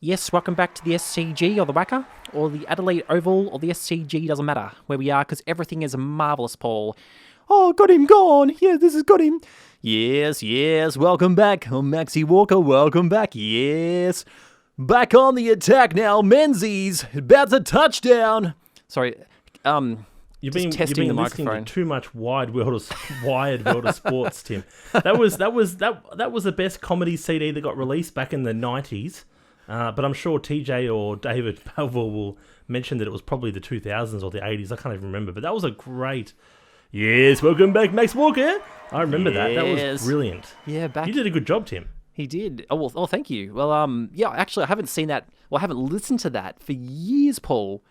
Yes, welcome back to the SCG or the Wacker or the Adelaide Oval or the SCG, doesn't matter where we are because everything is marvellous, Paul. Oh, got him gone. Yeah, this has got him. Yes, welcome back. Oh, Maxie Walker, welcome back. Yes. Back on the attack now. Menzies, about to touchdown. Sorry, You've just been testing the listening microphone. to too much Wired World of Sports, Tim. That was the best comedy CD that got released back in the 90s. But I'm sure TJ or David Powell will mention that it was probably the 2000s or the 80s. I can't even remember. But that was a great... Yes, welcome back, Max Walker. I remember that. That was brilliant. Yeah, back... You did a good job, Tim. He did. Oh, well, thank you. Well, yeah, actually, I haven't seen that... Well, I haven't listened to that for years, Paul.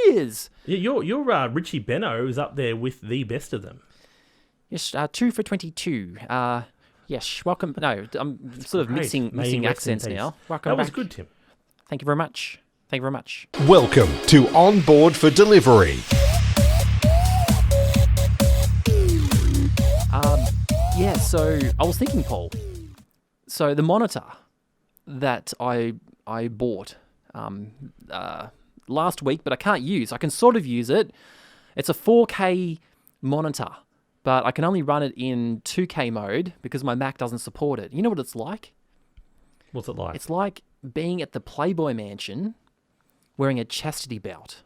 Years! Yeah, your Richie Benno is up there with the best of them. Yes, 2 for 22. Yes, welcome. No, I'm sort of Great. mixing accents now. Welcome That back. was good, Tim. Thank you very much. Thank you very much. Welcome to Onboard For Delivery. Yeah, so I was thinking, Paul. So the monitor that I bought last week, but I can't use. I can sort of use it. It's a 4K monitor, but I can only run it in 2K mode because my Mac doesn't support it. You know what it's like? What's it like? It's like being at the Playboy Mansion wearing a chastity belt.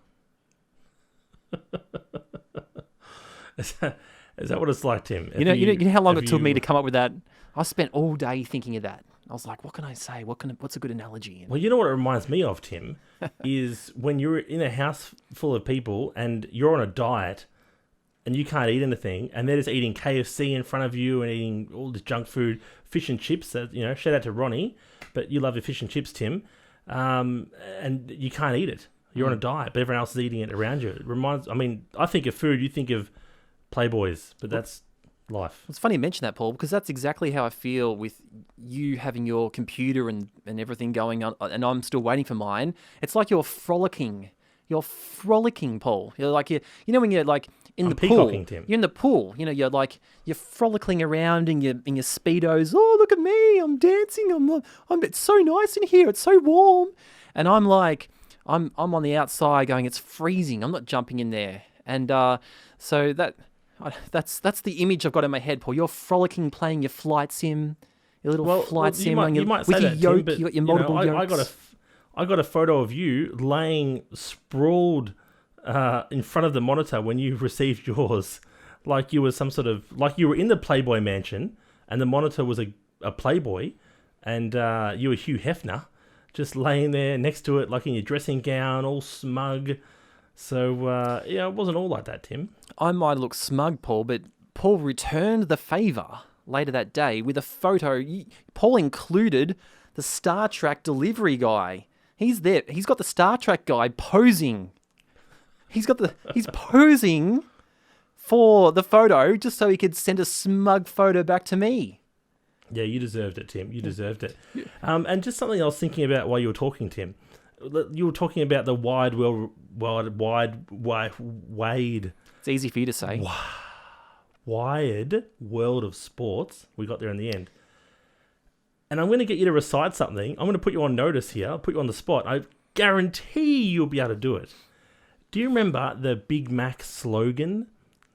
Is that what it's like, Tim? You know how long it took me to come up with that? I spent all day thinking of that. I was like, what can I say? What's a good analogy? Well, you know what it reminds me of, Tim, is when you're in a house full of people and you're on a diet and you can't eat anything and they're just eating KFC in front of you and eating all this junk food, fish and chips. Shout out to Ronnie, but you love your fish and chips, Tim, and you can't eat it. You're on a diet, but everyone else is eating it around you. I think of food, you think of Playboys, but that's life. It's funny you mention that, Paul, because that's exactly how I feel with you having your computer and everything going on, and I'm still waiting for mine. It's like you're frolicking. You're frolicking, Paul. You're like when you're like in the pool. Peacocking, Tim. You're in the pool. You're frolicking around in your speedos. Oh, look at me! I'm dancing. It's so nice in here. It's so warm, and I'm like, I'm on the outside going. It's freezing. I'm not jumping in there, and so that's the image I've got in my head, Paul. You're frolicking, playing your flight sim, your little flight sim. You might with say your that, yoke, Tim, but, you got your multiple yokes. I got a photo of you laying sprawled in front of the monitor when you received yours, like you were like you were in the Playboy Mansion, and the monitor was a Playboy, and you were Hugh Hefner, just laying there next to it, like in your dressing gown, all smug. So, it wasn't all like that, Tim. I might look smug, Paul, but Paul returned the favour later that day with a photo. Paul included the Star Trek delivery guy. He's there. He's got the Star Trek guy posing. He's posing for the photo just so he could send a smug photo back to me. Yeah, you deserved it, Tim. You deserved it. And just something I was thinking about while you were talking, Tim. You were talking about the wide. It's easy for you to say. Wired world of sports. We got there in the end. And I'm going to get you to recite something. I'm going to put you on notice here. I'll put you on the spot. I guarantee you'll be able to do it. Do you remember the Big Mac slogan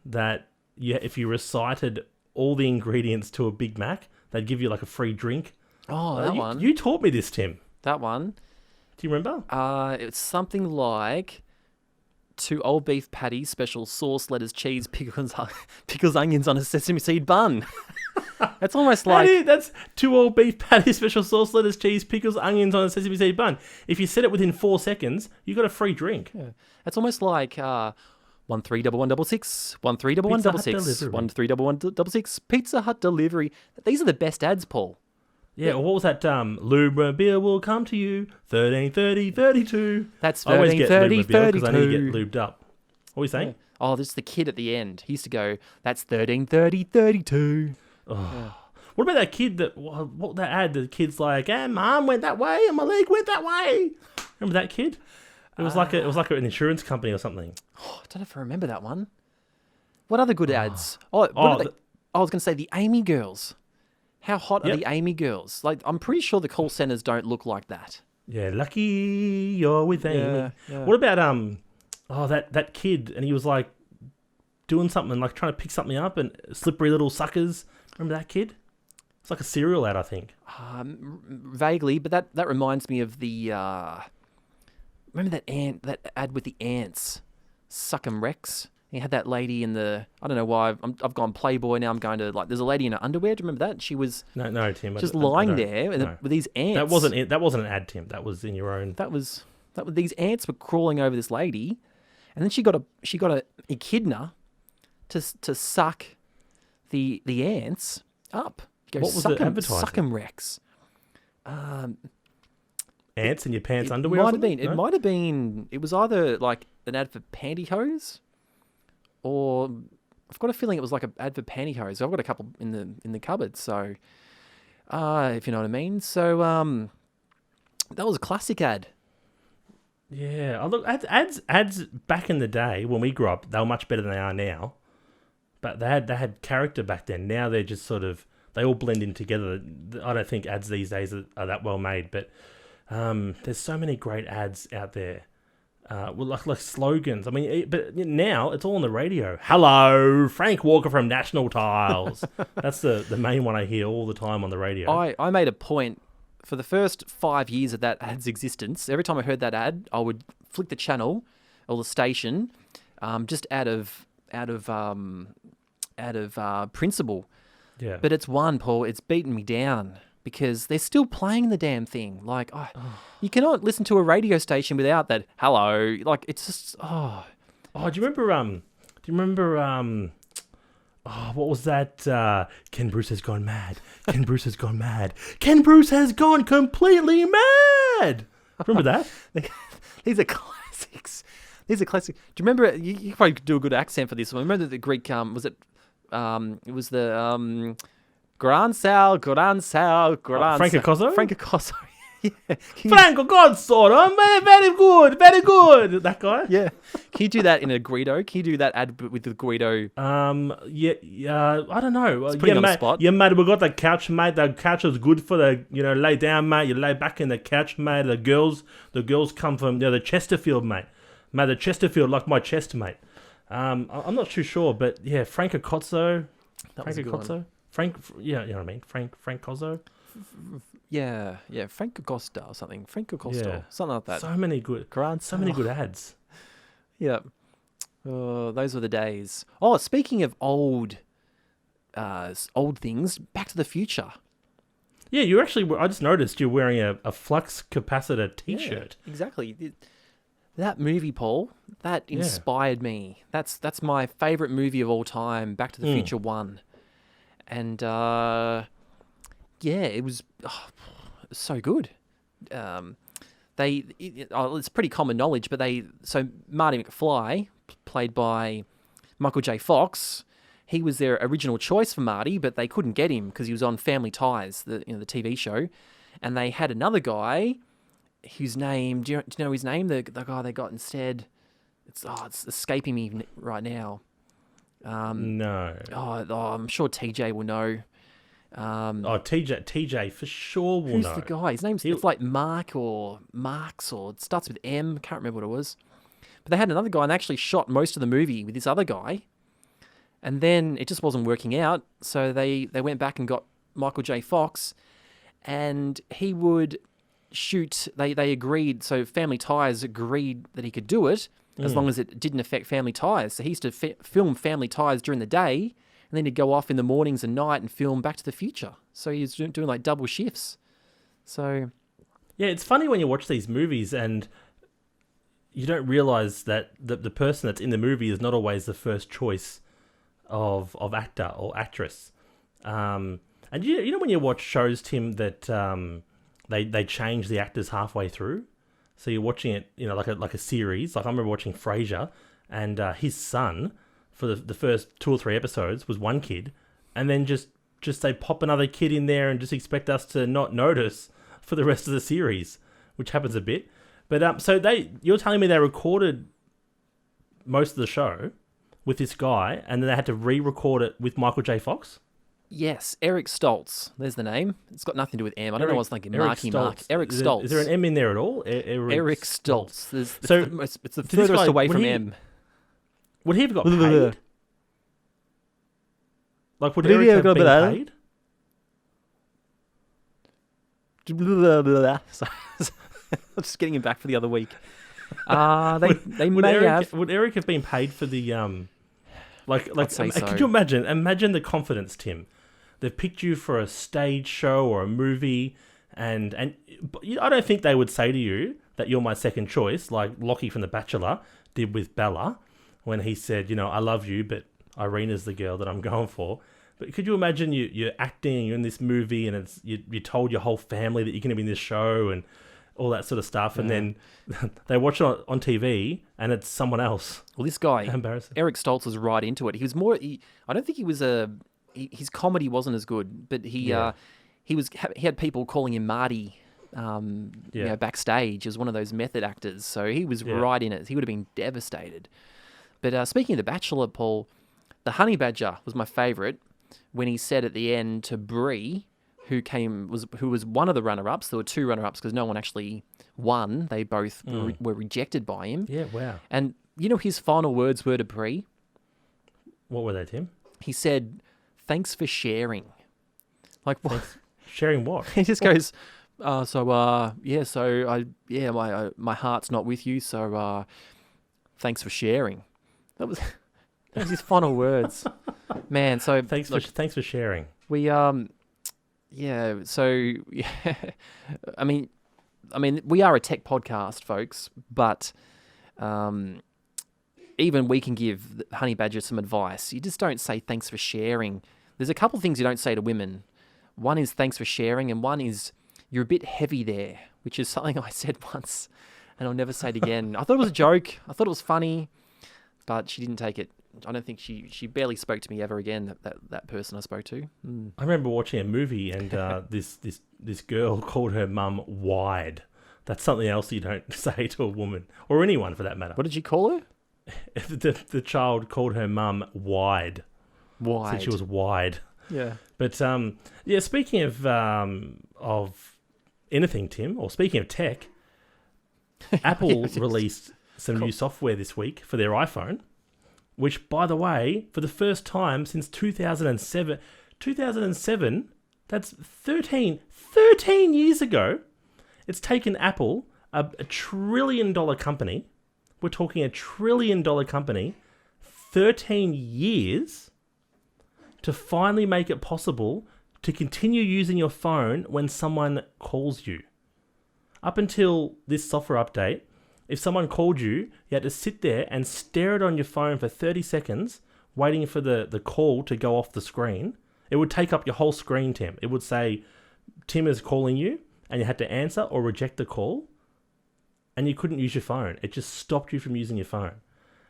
that if you recited all the ingredients to a Big Mac, they'd give you like a free drink? Oh, that one. You taught me this, Tim. That one. Do you remember? It's something like 2 old beef patties, special sauce, lettuce, cheese, pickles, onions on a sesame seed bun. It's almost like... That's 2 old beef patties, special sauce, lettuce, cheese, pickles, onions on a sesame seed bun. If you said it within 4 seconds, you got a free drink. Yeah. It's almost like 131166, 131166, 131166, Pizza Hut delivery. These are the best ads, Paul. Yeah, or what was that? Lube-mobile will come to you, 133032. That's 133032. I always get Lube-mobile because I need to get lubed up. What are you saying? Yeah. Oh, this is the kid at the end. He used to go, that's 133032. Oh. Yeah. What about that kid what that ad? The kid's like, my arm went that way and my leg went that way. Remember that kid? It was like an insurance company or something. Oh, I don't know if I remember that one. What other good ads? I was going to say the Amy girls. How hot are the Amy girls? Like, I'm pretty sure the call centers don't look like that. Yeah, lucky you're with Amy. Yeah. What about that kid, and he was like doing something, like trying to pick something up, and slippery little suckers. Remember that kid? It's like a cereal ad, I think. Vaguely, but that reminds me of the remember that ad with the ants, Suck 'em Rex. He had that lady in the, I don't know why I've gone Playboy now. I'm going to, like, there's a lady in her underwear. Do you remember that? She was No, Tim. just lying there with these ants. That wasn't an ad, Tim. That was in your own. That was these ants were crawling over this lady, and then she got a echidna to suck the ants up. Go, what was the advertising? Suck 'em Rex. Ants in your pants underwear? It might have been. It was either like an ad for pantyhose, or I've got a feeling it was like an ad for pantyhose. I've got a couple in the cupboard, so if you know what I mean. So that was a classic ad. Yeah, look, ads back in the day when we grew up, they were much better than they are now. But they had character back then. Now they're just sort of, they all blend in together. I don't think ads these days are that well made, but there's so many great ads out there. Like slogans. I mean, but now it's all on the radio. Hello, Frank Walker from National Tiles. That's the main one I hear all the time on the radio. I made a point for the first 5 years of that ad's existence. Every time I heard that ad, I would flick the channel or the station, just out of principle. Yeah. But it's Paul. It's beaten me down because they're still playing the damn thing. Like, you cannot listen to a radio station without that. Hello, like it's just Oh, do you remember? What was that? Ken Bruce has gone mad. Ken Bruce has gone mad. Ken Bruce has gone completely mad. Remember that? These are classics. These are classics. Do you remember? You probably could do a good accent for this one. Remember the Greek? Was it? It was the Gran Sal. Franco Cozzo? Franco Cozzo. Yeah. Franco Cozzo, very good, very good. That guy. Yeah. Can you do that in a Guido? Can you do that ad with the Guido? Yeah. I don't know. It's putting on the spot. Yeah, mate. We got the couch, mate. The couch is good for lay down, mate. You lay back in the couch, mate. The girls come from the Chesterfield, mate. Mate, the Chesterfield like my chest, mate. I'm not too sure, but yeah, Franco Cozzo. Franco Cozzo. Yeah, you know what I mean. Frank Cozzo. Yeah, Franco Costa or something. Franco Costa, something like that. So many good ads. Yeah. Those were the days. Oh, speaking of old things, Back to the Future. Yeah, I just noticed you're wearing a flux capacitor T-shirt. Yeah, exactly. That movie, Paul, that inspired me. That's my favourite movie of all time, Back to the Future 1. And it was so good. It's pretty common knowledge, but Marty McFly, played by Michael J. Fox, he was their original choice for Marty, but they couldn't get him because he was on Family Ties, the TV show, and they had another guy whose name, do you know his name? The guy they got instead. It's escaping me right now. No. I'm sure TJ will know. TJ for sure will know. Who's the guy? His name's it's like Mark or Marks, or it starts with M. Can't remember what it was. But they had another guy and they actually shot most of the movie with this other guy. And then it just wasn't working out. So they went back and got Michael J. Fox, and he would shoot. They agreed. So Family Ties agreed that he could do it as long as it didn't affect Family Ties. So he used to film Family Ties during the day, and then he'd go off in the mornings and night and film Back to the Future. So he was doing like double shifts. So yeah, it's funny when you watch these movies and you don't realize that the person that's in the movie is not always the first choice of actor or actress. And you know when you watch shows, Tim, that they change the actors halfway through. So you're watching it, like a series. Like I remember watching Frasier, and his son for the first 2 or 3 episodes was one kid, and then just they pop another kid in there and just expect us to not notice for the rest of the series, which happens a bit. But so you're telling me they recorded most of the show with this guy, and then they had to re-record it with Michael J. Fox? Yes, Eric Stoltz. There's the name. It's got nothing to do with M. I don't know what's thinking. Marky Mark. Stoltz. Eric Stoltz. Is there an M in there at all? Eric Stoltz. It's the this furthest guy, away from M. Would he have got paid? Like, would Eric have been paid? Sorry. I'm just getting him back for the other week. They may have. Would Eric have been paid for the I'd say so. Could you imagine? Imagine the confidence, Tim. They've picked you for a stage show or a movie, and I don't think they would say to you that you're my second choice, like Lockie from The Bachelor did with Bella, when he said, I love you, but Irina's the girl that I'm going for. But could you imagine you're acting, you're in this movie, and you told your whole family that you're going to be in this show and all that sort of stuff, and then they watch it on TV, and it's someone else. Well, this guy, embarrassing. Eric Stoltz, was right into it. He was more. I don't think he was his comedy wasn't as good, but he had people calling him Marty. Backstage as one of those method actors, so he was right in it. He would have been devastated. But speaking of The Bachelor, Paul, the Honey Badger was my favourite when he said at the end to Brie, who was one of the runner-ups. There were two runner-ups because no one actually won. They both were rejected by him. Yeah, wow. And his final words were to Brie? What were they, Tim? He said, "Thanks for sharing." Like what? Sharing what? He just goes, my heart's not with you, so thanks for sharing. That was his final words. Man, so thanks for sharing. We I mean we are a tech podcast, folks, but even we can give Honey Badger some advice. You just don't say thanks for sharing. There's a couple things you don't say to women. One is thanks for sharing, and one is you're a bit heavy there, which is something I said once, and I'll never say it again. I thought it was a joke. I thought it was funny, but she didn't take it. I don't think she barely spoke to me ever again, that person I spoke to. I remember watching a movie, and this girl called her mum wide. That's something else you don't say to a woman, or anyone for that matter. What did you call her? The child called her mum wide. Wide. Said she was wide. Yeah. But speaking of anything, Tim, or speaking of tech, Apple released some new software this week for their iPhone, which, by the way, for the first time since 2007, that's 13 years ago, it's taken Apple, a $1 trillion company, we're talking $1 trillion company, 13 years to finally make it possible to continue using your phone when someone calls you. Up until this software update, if someone called you, you had to sit there and stare it on your phone for 30 seconds, waiting for the call to go off the screen. It would take up your whole screen, Tim. It would say, Tim is calling you, and you had to answer or reject the call, and you couldn't use your phone. It just stopped you from using your phone.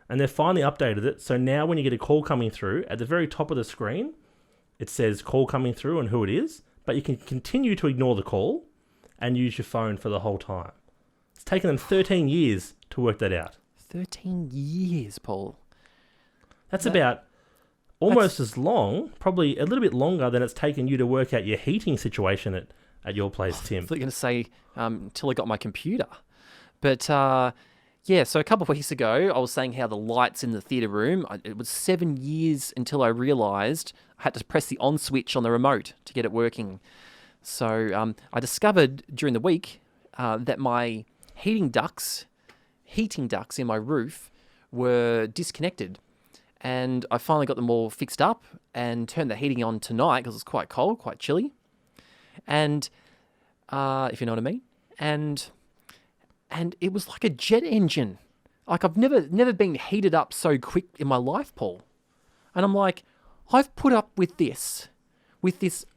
And they've finally updated it, so now when you get a call coming through, at the very top of the screen, it says call coming through and who it is, but you can continue to ignore the call and use your phone for the whole time. It's taken them 13 years to work that out. 13 years, Paul. That's about almost as long, probably a little bit longer than it's taken you to work out your heating situation at your place, Tim. I thought you were going to say until I got my computer. But so a couple of weeks ago, I was saying how the lights in the theatre room, it was 7 years until I realised I had to press the on switch on the remote to get it working. So I discovered during the week that my heating ducts in my roof were disconnected. And I finally got them all fixed up and turned the heating on tonight because it's quite cold, quite chilly. And if you know what I mean. And it was like a jet engine. Like I've never been heated up so quick in my life, Paul. And I'm like, I've put up with this.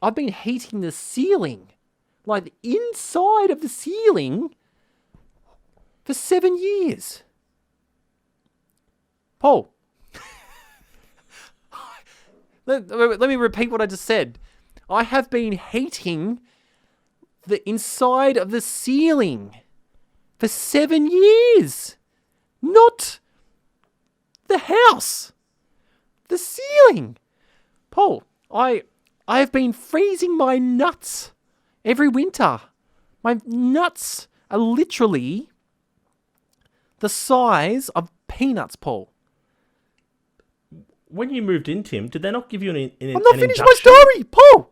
I've been heating the ceiling, like the inside of the ceiling, for 7 years. Paul, let me repeat what I just said. I have been heating the inside of the ceiling for 7 years. Not the house. The ceiling. Paul, I I have been freezing my nuts every winter. My nuts are literally the size of peanuts, Paul. When you moved in, Tim, did they not give you an I'm not finished my induction? story, Paul.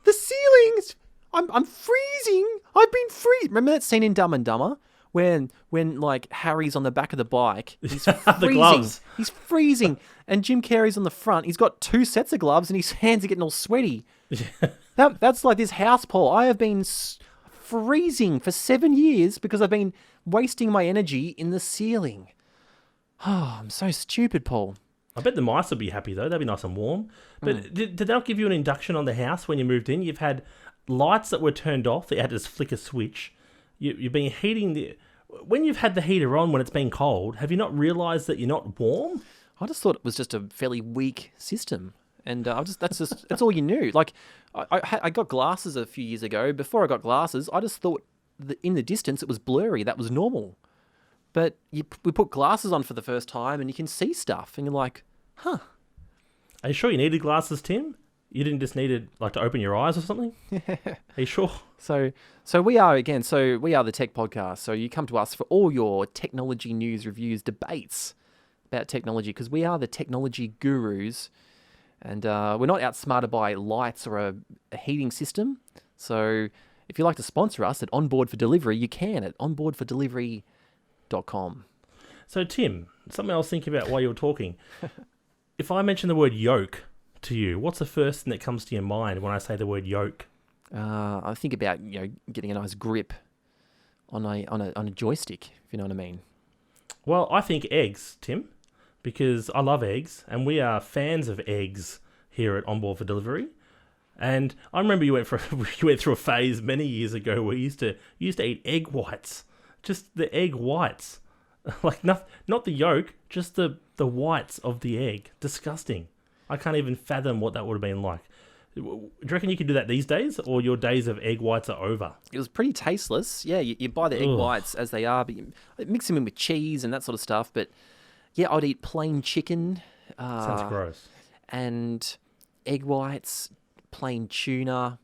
The ceilings. I'm freezing. I've been freezing. Remember that scene in Dumb and Dumber when like Harry's on the back of the bike, he's freezing. The gloves. He's freezing, and Jim Carrey's on the front. He's got 2 sets of gloves, and his hands are getting all sweaty. That's like this house, Paul. I have been freezing for 7 years because I've been wasting my energy in the ceiling. Oh, I'm so stupid, Paul. I bet the mice would be happy, though. They'd be nice and warm. But did they not give you an induction on the house when you moved in? You've had lights that were turned off. They had to flick a switch. You've been heating the... When you've had the heater on when it's been cold, have you not realised that you're not warm? I just thought it was just a fairly weak system. And that's all you knew. Like, I got glasses a few years ago. Before I got glasses, I just thought that in the distance it was blurry. That was normal. But we put glasses on for the first time and you can see stuff. And you're like, huh. Are you sure you needed glasses, Tim? You didn't just need it like to open your eyes or something? Are you sure? So we are the Tech Podcast. So you come to us for all your technology news, reviews, debates about technology because we are the technology gurus. And we're not outsmarted by lights or a heating system. So if you'd like to sponsor us at Onboard For Delivery, you can at onboardfordelivery.com. So, Tim, something I was thinking about while you were talking. If I mention the word yoke to you, what's the first thing that comes to your mind when I say the word yoke? I think about getting a nice grip on a joystick, if you know what I mean. Well, I think eggs, Tim, because I love eggs, and we are fans of eggs here at Onboard For Delivery. And I remember you went through a phase many years ago where you used to eat egg whites, just the egg whites, like not the yolk, just the whites of the egg. Disgusting. I can't even fathom what that would have been like. Do you reckon you could do that these days, or your days of egg whites are over? It was pretty tasteless. Yeah, you buy the egg whites as they are, but you mix them in with cheese and that sort of stuff. But yeah, I'd eat plain chicken. Sounds gross. And egg whites, plain tuna,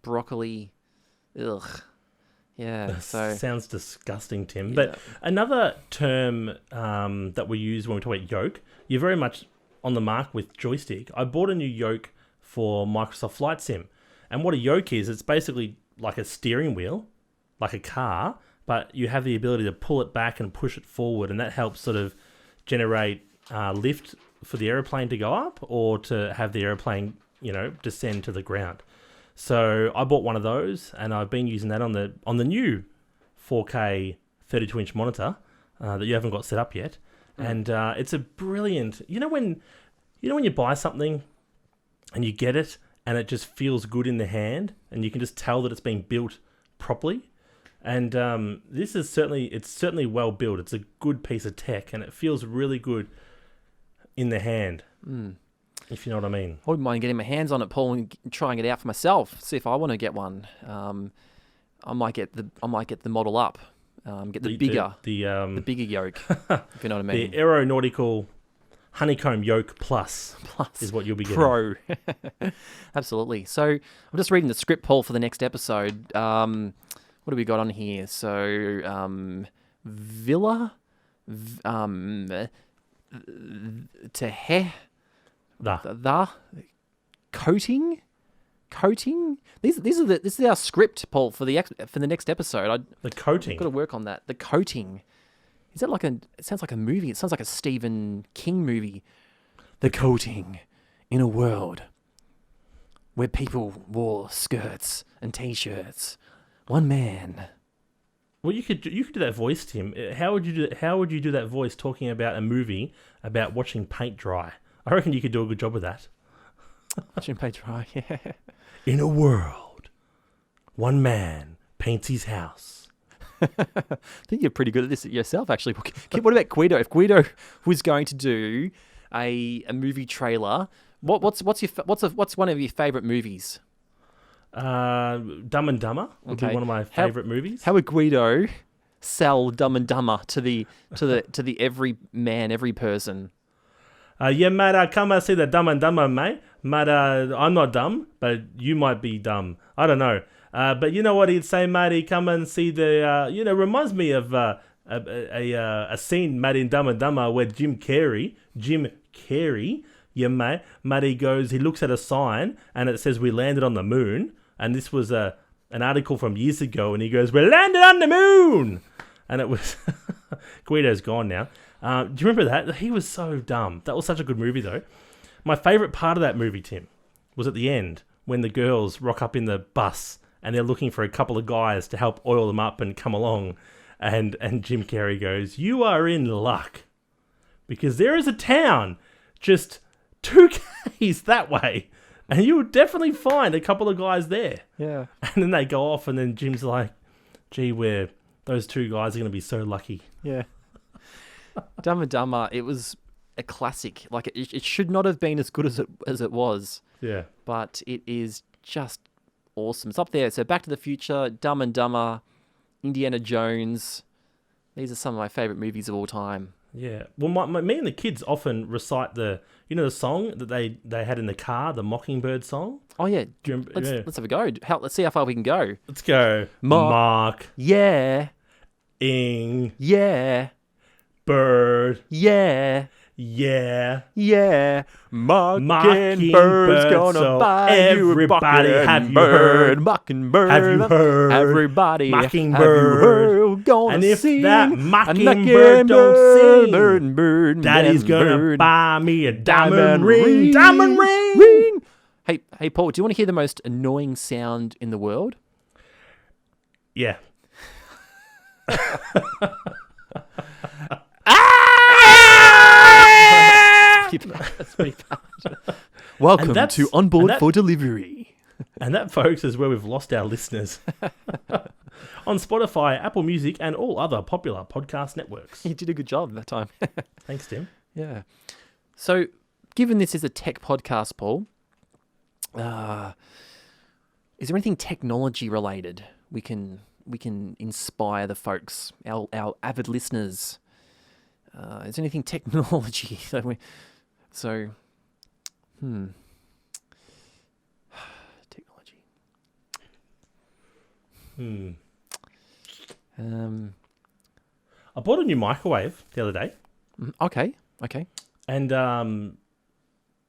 broccoli. Ugh. Yeah. So sounds disgusting, Tim. Yeah. But another term that we use when we talk about yoke, you're very much on the mark with joystick. I bought a new yoke for Microsoft Flight Sim. And what a yoke is, it's basically like a steering wheel, like a car, but you have the ability to pull it back and push it forward, and that helps sort of generate lift for the airplane to go up or to have the airplane, descend to the ground. So I bought one of those, and I've been using that on the new 4K 32-inch monitor that you haven't got set up yet. And it's a brilliant... You know when you buy something and you get it and it just feels good in the hand and you can just tell that it's been built properly? And this is certainly well built. It's a good piece of tech and it feels really good in the hand, if you know what I mean. I wouldn't mind getting my hands on it, Paul, and trying it out for myself. See if I want to get one. I might get the model up. Get the bigger yoke, if you know what I mean. The aeronautical honeycomb yoke plus is what you'll be getting. Pro. Absolutely. So I'm just reading the script, Paul, for the next episode. What do we got on here? So Villa, the coating. This is our script, Paul, for the next episode. The coating. I've got to work on that. The coating. Is that it sounds like a movie. It sounds like a Stephen King movie. The coating in a world where people wore skirts and t-shirts. One man. Well, you could do that voice, Tim. How would you do that voice talking about a movie about watching paint dry? I reckon you could do a good job with that. Watching paint dry, yeah. In a world, one man paints his house. I think you're pretty good at this yourself, actually. What about Guido? If Guido was going to do a movie trailer, what's one of your favourite movies? Dumb and Dumber would be one of my favourite movies. How would Guido sell Dumb and Dumber to the every man, every person? Yeah, mate, come and see the Dumb and Dumber, mate. Mate, I'm not dumb, but you might be dumb. I don't know. But you know what he'd say, matey? Come and see the, reminds me of a scene, mate, in Dumb and Dumber where Jim Carrey, yeah, mate, he looks at a sign and it says, "We landed on the moon." And this was an article from years ago, and he goes, "We landed on the moon!" And it was, Guido's gone now. Do you remember that? He was so dumb. That was such a good movie, though. My favourite part of that movie, Tim, was at the end when the girls rock up in the bus and they're looking for a couple of guys to help oil them up and come along. And Jim Carrey goes, "You are in luck, because there is a town just 2 k's that way, and you will definitely find a couple of guys there." Yeah. And then they go off, and then Jim's like, "Gee, those 2 guys are going to be so lucky." Yeah. Dumb and Dumber, it was a classic. Like, it should not have been as good as it was. Yeah. But it is just awesome. It's up there. So Back to the Future, Dumb and Dumber, Indiana Jones. These are some of my favourite movies of all time. Yeah. Well, me and the kids often recite the song that they had in the car, the Mockingbird song. Oh, yeah. Let's have a go. Let's see how far we can go. Let's go. Mark. Yeah. Ing. Yeah. Bird. Yeah. Yeah. Yeah. Mockingbird's gonna so buy you a everybody, have you mockingbird. heard? Mockingbird. Have you heard? Everybody, Mockingbird. have you heard? Gonna And if sing that a mockingbird don't sing, bird, Daddy's gonna bird, buy me a diamond ring. Diamond ring. ring. Hey, Paul, do you want to hear the most annoying sound in the world? Yeah. That's pretty bad. Welcome to Onboard for Delivery. And that, folks, is where we've lost our listeners. On Spotify, Apple Music, and all other popular podcast networks. You did a good job that time. Thanks, Tim. Yeah. So, given this is a tech podcast, Paul, is there anything technology related we can inspire the folks, our avid listeners? Is there anything technology that we? So, technology. I bought a new microwave the other day. Okay. And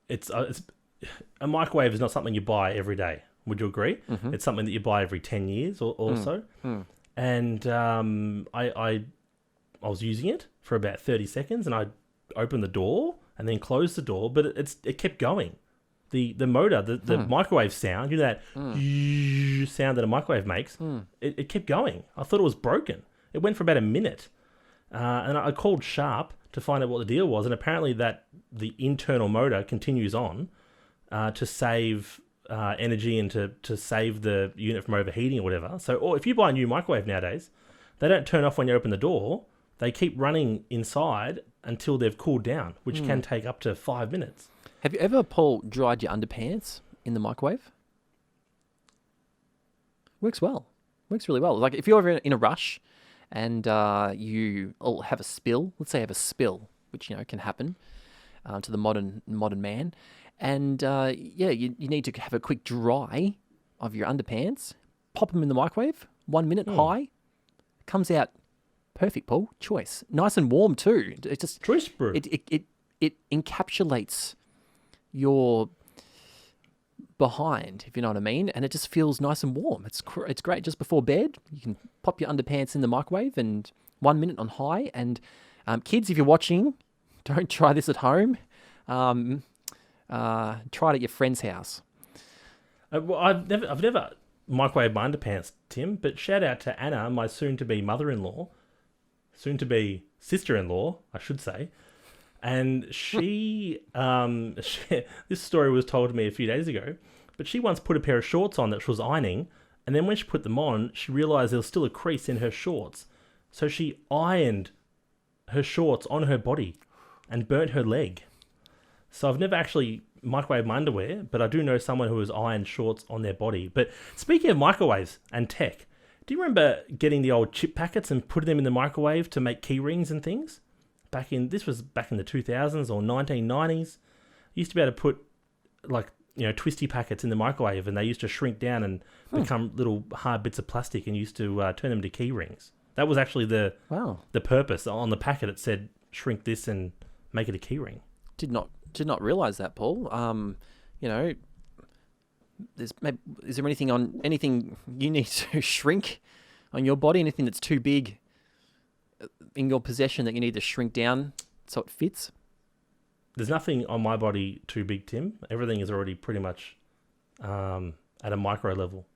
it's a microwave is not something you buy every day. Would you agree? Mm-hmm. It's something that you buy every 10 years or so. And I was using it for about 30 seconds, and I opened the door and then closed the door, but it kept going. The motor, the microwave sound, that sound that a microwave makes, it kept going. I thought it was broken. It went for about a minute. And I called Sharp to find out what the deal was, and apparently that the internal motor continues on to save energy and to save the unit from overheating or whatever. So, or if you buy a new microwave nowadays, they don't turn off when you open the door. They keep running inside until they've cooled down, which can take up to 5 minutes. Have you ever, Paul, dried your underpants in the microwave? Works well. Works really well. Like if you're ever in a rush and you have a spill, let's say you have a spill, which can happen to the modern man, and you need to have a quick dry of your underpants. Pop them in the microwave, 1 minute high, comes out perfect, Paul. Choice, nice and warm too. It just choice brew. It encapsulates your behind, if you know what I mean, and it just feels nice and warm. It's great just before bed. You can pop your underpants in the microwave and 1 minute on high. And kids, if you're watching, don't try this at home. Try it at your friend's house. Well, I've never microwaved my underpants, Tim. But shout out to Anna, my soon-to-be mother-in-law, soon-to-be sister-in-law, I should say. And she, this story was told to me a few days ago, but she once put a pair of shorts on that she was ironing, and then when she put them on, she realised there was still a crease in her shorts. So she ironed her shorts on her body and burnt her leg. So I've never actually microwaved my underwear, but I do know someone who has ironed shorts on their body. But speaking of microwaves and tech, do you remember getting the old chip packets and putting them in the microwave to make key rings and things? This was back in the 2000s or 1990s. You used to be able to put like twisty packets in the microwave, and they used to shrink down and become little hard bits of plastic, and used to turn them to key rings. That was actually the purpose. On the packet it said shrink this and make it a key ring. Did not realize that, Paul. Is there anything you need to shrink on your body? Anything that's too big in your possession that you need to shrink down so it fits? There's nothing on my body too big, Tim. Everything is already pretty much at a micro level,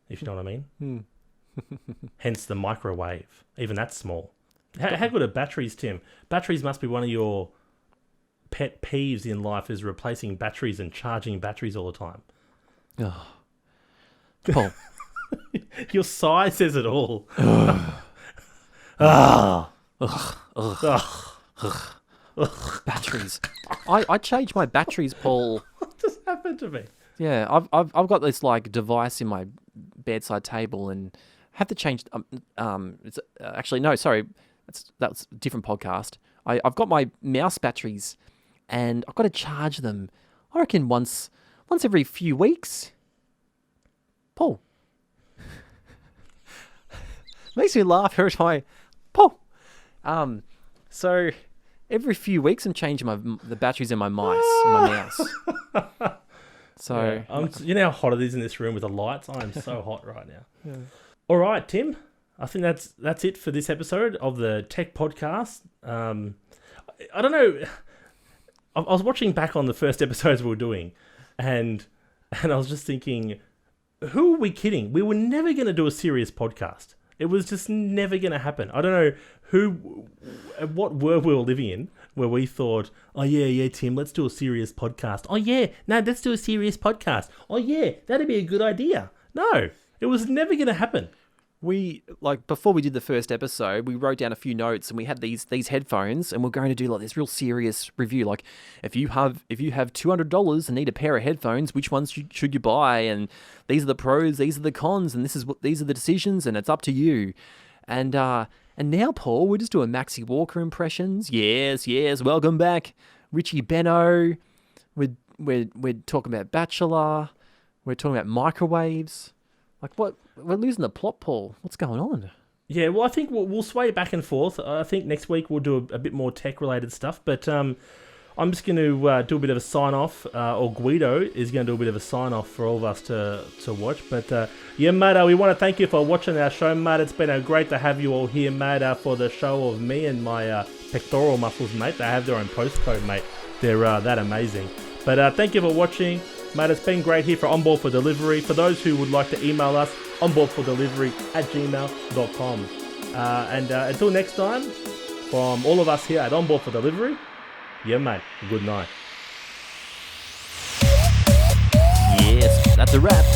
if you know what I mean. Hence the microwave. Even that's small. How good are batteries, Tim? Batteries must be one of your pet peeves in life, is replacing batteries and charging batteries all the time. Oh. Paul. Your sigh says it all. Batteries. I changed my batteries, Paul. What just happened to me? Yeah, I've got this like device in my bedside table, and have to change. It's actually no, sorry, that's a different podcast. I've got my mouse batteries, and I've got to charge them. I reckon once every few weeks. Paul. Makes me laugh every time. Paul. So every few weeks I'm changing the batteries in my mouse. So yeah, you know how hot it is in this room with the lights? I am so hot right now. Yeah. All right, Tim. I think that's it for this episode of the Tech Podcast. I don't know. I was watching back on the first episodes we were doing, and I was just thinking, who are we kidding? We were never going to do a serious podcast. It was just never going to happen. I don't know what world we were living in where we thought, oh yeah, Tim, let's do a serious podcast. Oh yeah, no, let's do a serious podcast. Oh yeah, that'd be a good idea. No, it was never going to happen. We, like, before we did the first episode, we wrote down a few notes, and we had these headphones, and we're going to do like this real serious review. Like, if you have $200 and need a pair of headphones, which ones should you buy? And these are the pros, these are the cons, and these are the decisions, and it's up to you. And now, Paul, we're just doing Maxie Walker impressions. Yes, welcome back, Richie Benno. We're talking about Bachelor. We're talking about microwaves. Like, what? We're losing the plot, Paul. What's going on? Yeah, well, I think we'll sway back and forth. I think next week we'll do a bit more tech-related stuff. But I'm just going to do a bit of a sign-off, or Guido is going to do a bit of a sign-off for all of us to watch. But, yeah, mate, we want to thank you for watching our show, mate. It's been great to have you all here, mate, for the show of me and my pectoral muscles, mate. They have their own postcode, mate. They're that amazing. But thank you for watching. Mate, it's been great here for Onboard For Delivery. For those who would like to email us, onboardfordelivery@gmail.com. And until next time, from all of us here at Onboard For Delivery, yeah, mate, good night. Yes, that's a wrap.